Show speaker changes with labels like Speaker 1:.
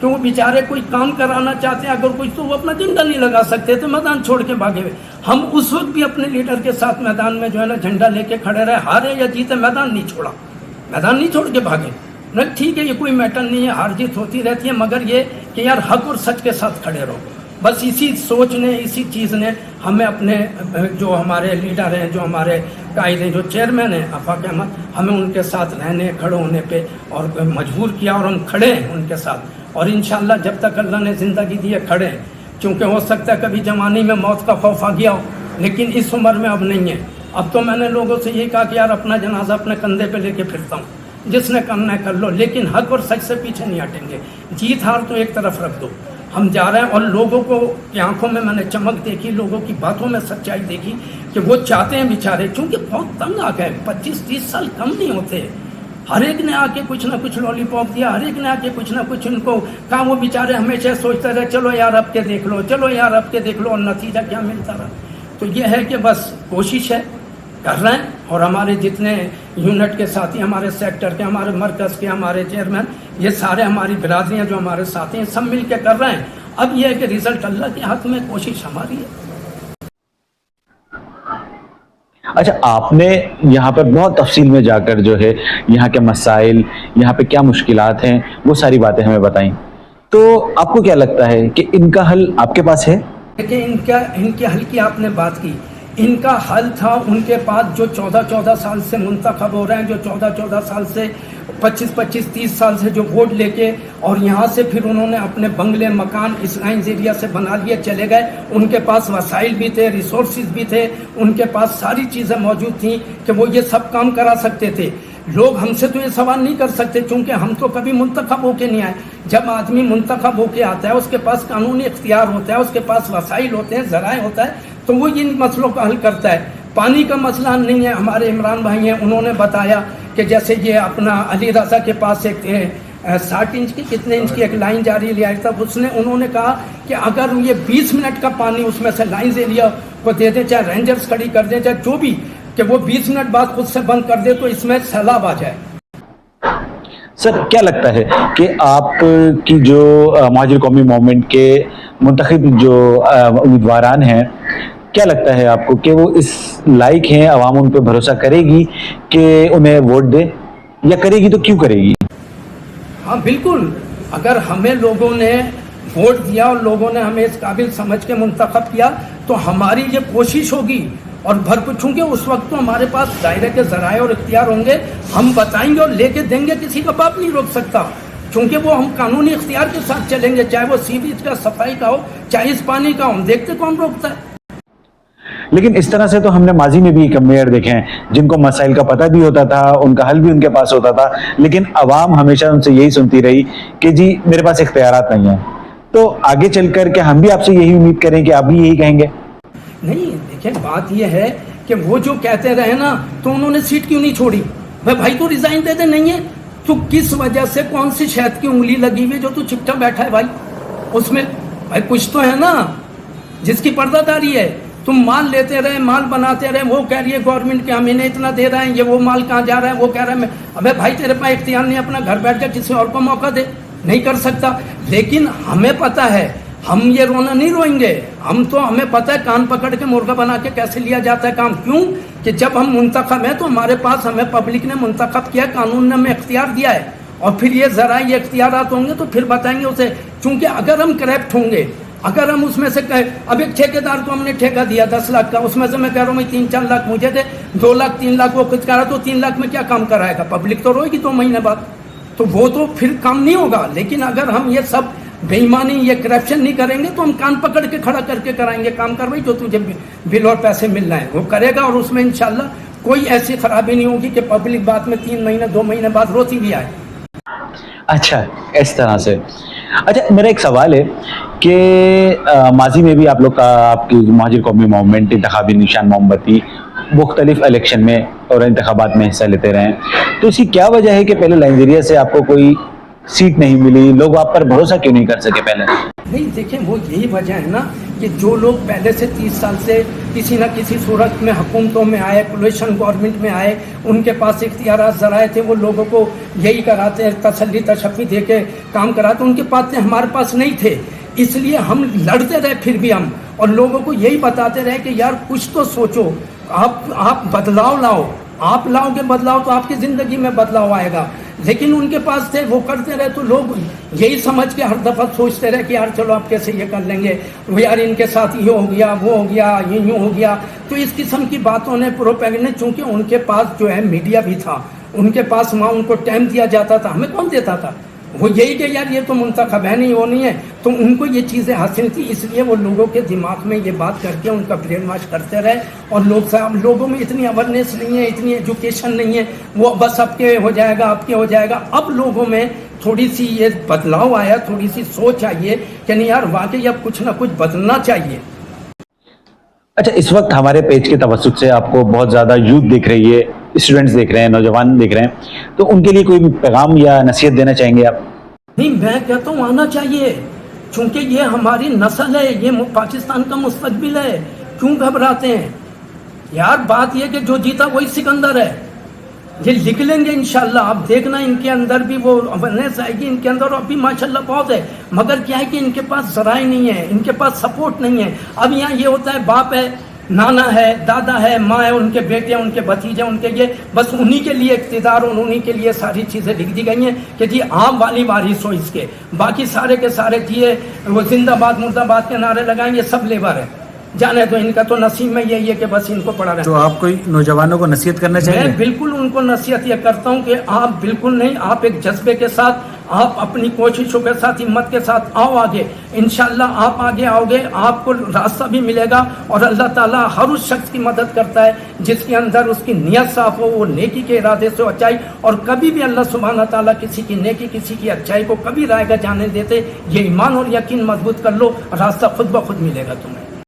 Speaker 1: کہ وہ بیچارے کوئی کام کرانا چاہتے ہیں اگر کچھ تو وہ اپنا جھنڈا نہیں لگا سکتے تو میدان چھوڑ کے بھاگے ہوئے. ہم اس وقت بھی اپنے لیڈر کے ساتھ میدان میں جو ہے نا جھنڈا لے کے کھڑے رہے, ہارے یا جیتے میدان نہیں چھوڑا, میدان نہیں چھوڑ کے بھاگے. ٹھیک ہے یہ کوئی میٹر نہیں ہے, ہار جیت ہوتی رہتی ہے, مگر یہ کہ یار حق اور سچ کے ساتھ کھڑے رہو. بس اسی سوچ نے, اسی چیز نے ہمیں اپنے جو ہمارے لیڈر ہیں, جو ہمارے قائد ہیں, جو چیئرمین ہیں آفاق احمد, ہمیں ان کے ساتھ رہنے, کھڑے ہونے پہ اور مجبور کیا, اور ہم کھڑے ہیں ان کے ساتھ. اور انشاءاللہ جب تک اللہ نے زندگی دی ہے کھڑے ہیں. چونکہ ہو سکتا ہے کبھی جوانی میں موت کا خوف آ گیا ہو, لیکن اس عمر میں اب نہیں ہے. اب تو میں نے لوگوں سے یہی کہا کہ یار اپنا جنازہ اپنے کندھے پہ لے کے پھرتا ہوں, جس نے کرنا ہے کر لو, لیکن حق اور سچ سے پیچھے نہیں ہٹیں گے. جیت ہار تو ایک طرف رکھ دو, ہم جا رہے ہیں. اور لوگوں کو کی آنکھوں میں نے چمک دیکھی, لوگوں کی باتوں میں سچائی دیکھی کہ وہ چاہتے ہیں بیچارے, چونکہ بہت تنگ آ گئے, 25-30 سال کم نہیں ہوتے. ہر ایک نے آ کے کچھ نہ کچھ لولی پاپ دیا, ہر ایک نے آ کے کچھ نہ کچھ ان کو کہا. وہ بیچارے ہمیشہ سوچتے رہے چلو یار اب کے دیکھ لو, چلو یار اب کے دیکھ لو, اور نتیجہ کیا ملتا رہا. تو یہ ہے کہ بس کوشش ہے, کر رہے ہیں. اور ہمارے جتنے یونٹ کے ساتھی, ہمارے سیکٹر کے, ہمارے مرکز کے, ہمارے چیئرمین, یہ سارے ہماری برادریاں جو ہمارے ساتھی ہیں, سب مل کے کر رہے ہیں. اب یہ ہے کہ رزلٹ اللہ کے ہاتھ میں, کوشش ہماری ہے.
Speaker 2: اچھا, آپ نے یہاں پر بہت تفصیل میں جا کر جو ہے یہاں کے مسائل, یہاں پہ کیا مشکلات ہیں, وہ ساری باتیں ہمیں بتائیں. تو آپ کو کیا لگتا ہے کہ ان کا حل آپ کے پاس ہے؟
Speaker 1: کہ ان کے حل کی آپ نے بات کی, ان کا حل تھا ان کے پاس جو 14 سال سے منتخب ہو رہے ہیں, جو 14 سال سے 25-30 سال سے جو ووٹ لے کے, اور یہاں سے پھر انہوں نے اپنے بنگلے مکان اس لائنز ایریا سے بنا لیے, چلے گئے. ان کے پاس وسائل بھی تھے, ریسورسز بھی تھے, ان کے پاس ساری چیزیں موجود تھیں کہ وہ یہ سب کام کرا سکتے تھے. لوگ ہم سے تو یہ سوال نہیں کر سکتے, چونکہ ہم تو کبھی منتخب ہو کے نہیں آئے. جب آدمی منتخب ہو کے آتا ہے, اس کے پاس قانونی اختیار ہوتا ہے, اس کے پاس وسائل ہوتے ہیں, ذرائع ہوتا ہے, تو وہ ان مسئلوں کا حل کرتا ہے. پانی کا مسئلہ نہیں ہے, ہمارے عمران بھائی ہیں, انہوں نے بتایا کہ جیسے یہ اپنا علی رضا کے پاس ایک 60 انچ کی کتنے انچ کی ایک لائن جاری لیا تھا, انہوں نے کہا کہ اگر یہ 20 منٹ کا پانی اس میں سے لائنز ایریا کو دے دیں, چاہے رینجرز کھڑی کر دیں, چاہے جو بھی, کہ وہ 20 منٹ بعد خود سے بند کر دے, تو اس میں سیلاب آ جائے.
Speaker 2: سر, کیا لگتا ہے کہ آپ کی جو مہاجر قومی موومنٹ کے منتخب جو امیدواران ہیں, کیا لگتا ہے آپ کو کہ وہ اس لائق ہیں, عوام ان پہ بھروسہ کرے گی کہ انہیں ووٹ دے, یا کرے گی تو کیوں کرے گی؟
Speaker 1: ہاں بالکل, اگر ہمیں لوگوں نے ووٹ دیا اور لوگوں نے ہمیں اس قابل سمجھ کے منتخب کیا, تو ہماری یہ کوشش ہوگی, اور بھرپور, چونکہ اس وقت تو ہمارے پاس دائرے کے ذرائع اور اختیار ہوں گے, ہم بتائیں گے اور لے کے دیں گے, کسی کا باپ نہیں روک سکتا, چونکہ وہ ہم قانونی اختیار کے ساتھ چلیں گے, چاہے وہ سیویج کا, صفائی کا ہو, چاہے اس پانی کا ہو, ہم دیکھتے کون روکتا ہے.
Speaker 2: لیکن اس طرح سے تو ہم نے ماضی میں بھی میئر دیکھے ہیں جن کو مسائل کا پتہ بھی ہوتا تھا, ان کا حل بھی ان کے پاس ہوتا تھا, لیکن عوام ہمیشہ ان سے یہی سنتی رہی کہ جی میرے پاس اختیارات نہیں ہیں. تو آگے چل کر کے ہم بھی آپ سے یہی امید کریں کہ آپ بھی یہی کہیں گے؟
Speaker 1: نہیں, دیکھیں بات یہ ہے کہ وہ جو کہتے رہے نا, تو انہوں نے سیٹ کیوں نہیں چھوڑی؟ بھائی تو ریزائن دے دے, نہیں ہے تو کس وجہ سے, کون سی شہد کی انگلی لگی ہوئی جو تو چپٹا بیٹھا ہے بھائی, اس میں بھائی کچھ تو ہے نا جس کی پردہ داری ہے. تم مال لیتے رہے, مال بناتے رہے, وہ کہہ رہی ہے گورنمنٹ کہ ہم انہیں اتنا دے رہے ہیں, یہ وہ مال کہاں جا رہا ہے, وہ کہہ رہا ہے ابے بھائی تیرے پاس اختیار نہیں, اپنا گھر بیٹھ کے کسی اور کو موقع دے, نہیں کر سکتا. لیکن ہمیں پتہ ہے, ہم یہ رونا نہیں روئیں گے, ہمیں پتہ ہے کان پکڑ کے مرغا بنا کے کیسے لیا جاتا ہے کام. کیوں کہ جب ہم منتخب ہیں تو ہمارے پاس, ہمیں پبلک نے منتخب کیا, قانون نے ہمیں اختیار دیا ہے, اور پھر یہ ذرائع, یہ اختیارات ہوں گے تو پھر بتائیں گے اسے. چونکہ اگر ہم کریکٹ ہوں گے, اگر ہم اس میں سے اب ایک ٹھیکیدار کو ہم نے ٹھیکہ دیا 10 لاکھ کا, اس میں سے میں کہہ رہا ہوں 3-4 لاکھ مجھے دے, 2 لاکھ 3 لاکھ وہ کچھ کر رہا, تو 3 لاکھ میں کیا کام کرائے گا؟ پبلک تو روئے گی 2 مہینے بعد, تو وہ تو پھر کام نہیں ہوگا. لیکن اگر ہم یہ سب بے ایمانی, یہ کرپشن نہیں کریں گے, تو ہم کان پکڑ کے کھڑا کر کے کرائیں گے کام. کروائی جو تجھے بل اور پیسے مل رہے ہیں وہ کرے گا, اور اس میں انشاءاللہ کوئی ایسی خرابی نہیں ہوگی کہ پبلک بعد میں 3 مہینے 2 مہینے بعد روتی بھی آئے.
Speaker 2: اچھا, اس طرح سے. اچھا, میرا ایک سوال ہے کہ ماضی میں بھی آپ لوگ کا, آپ کی مہاجر قومی موومنٹ انتخابی نشان موم بتی مختلف الیکشن میں اور انتخابات میں حصہ لیتے رہے ہیں, تو اس کی کیا وجہ ہے کہ پہلے لائنزیریا سے آپ کو کوئی سیٹ نہیں ملی, لوگ آپ پر بھروسہ کیوں نہیں کر سکے پہلے؟
Speaker 1: نہیں دیکھیں, وہ یہی وجہ ہے نا کہ جو لوگ پہلے سے 30 سال سے کسی نہ کسی صورت میں حکومتوں میں آئے، کولیشن گورنمنٹ میں آئے، ان کے پاس اختیارات ذرائع تھے، وہ لوگوں کو یہی کراتے، تسلی تشفی دے کے کام کراتے، ان کے پاس تھے، ہمارے پاس نہیں تھے، اس لیے ہم لڑتے رہے پھر بھی ہم، اور لوگوں کو یہی بتاتے رہے کہ یار کچھ تو سوچو، آپ بدلاؤ لاؤ، آپ لاؤ گے بدلاؤ تو آپ کی زندگی میں بدلاؤ آئے گا، لیکن ان کے پاس تھے، وہ کرتے رہے، تو لوگ یہی سمجھ کے ہر دفعہ سوچتے رہے کہ یار چلو آپ کیسے یہ کر لیں گے، وہ یار ان کے ساتھ یہ ہو گیا، وہ ہو گیا، یہ یوں ہو گیا، تو اس قسم کی باتوں نے پروپیگنڈا، چونکہ ان کے پاس جو ہے میڈیا بھی تھا، ان کے پاس وہاں ان کو ٹائم دیا جاتا تھا، ہمیں کون دیتا تھا؟ وہ یہی کہ یار یہ تو منتخب ہے نہیں، وہ نہیں ہے، تو ان کو یہ چیزیں حاصل تھی، اس لیے وہ لوگوں کے دماغ میں یہ بات کر کے ان کا برین واش کرتے رہے، اور لوگوں میں اتنی اویئرنیس نہیں ہے، اتنی ایجوکیشن نہیں ہے، وہ بس اب کے ہو جائے گا، اب کے ہو جائے گا۔ اب لوگوں میں تھوڑی سی یہ بدلاؤ آیا، تھوڑی سی سوچ آئیے کہ نہیں یار واقعی اب کچھ نہ کچھ بدلنا چاہیے۔
Speaker 2: اچھا، اس وقت ہمارے پیج کے توسط سے آپ کو بہت زیادہ یوتھ دیکھ رہی ہے، اسٹوڈنٹس دیکھ رہے ہیں، نوجوان دیکھ رہے ہیں، تو ان کے لیے کوئی پیغام یا نصیحت دینا چاہیں گے آپ؟
Speaker 1: نہیں، میں کہتا ہوں آنا چاہیے، چونکہ یہ ہماری نسل ہے، یہ پاکستان کا مستقبل ہے، کیوں گھبراتے ہیں یار؟ بات یہ کہ جو جیتا وہی سکندر ہے، یہ لکھ لیں گے انشاءاللہ، آپ دیکھنا ان کے اندر بھی وہ اویئرنیس آئے گی، ان کے اندر اب بھی ماشاءاللہ بہت ہے، مگر کیا ہے کہ ان کے پاس ذرائع نہیں ہے، ان کے پاس سپورٹ نہیں ہے۔ اب یہاں یہ ہوتا ہے باپ ہے، نانا ہے، دادا ہے، ماں ہے، ان کے بیٹے ہیں، ان کے بھتیجے، ان کے یہ بس انہی کے لیے اقتدار اور انہی کے لیے ساری چیزیں لکھ دی گئی ہیں کہ جی آپ والی وارث ہو اس کے، باقی سارے کے سارے جیے وہ زندہ باد مردہ باد کے نعرے لگائیں، یہ سب لیبر ہے، جانے تو ان کا تو نصیب میں یہی ہے کہ بس ان کو پڑا رہے۔
Speaker 3: تو آپ کوئی نوجوانوں کو نصیحت کرنا چاہیں
Speaker 1: میں
Speaker 3: گے؟
Speaker 1: بالکل ان کو نصیحت یہ کرتا ہوں کہ آپ بالکل نہیں، آپ ایک جذبے کے ساتھ، آپ اپنی کوششوں کے ساتھ، ہمت کے ساتھ آؤ آگے، انشاءاللہ آپ آگے آؤ گے، آپ کو راستہ بھی ملے گا، اور اللہ تعالیٰ ہر اس شخص کی مدد کرتا ہے جس کے اندر اس کی نیت صاف ہو، وہ نیکی کے ارادے سے اچائی، اور کبھی بھی اللہ سبحانہ تعالیٰ کسی کی نیکی، کسی کی اچائی کو کبھی رائے گا جانے دیتے۔ یہ ایمان اور یقین مضبوط کر لو، راستہ خود بخود ملے گا تمہیں۔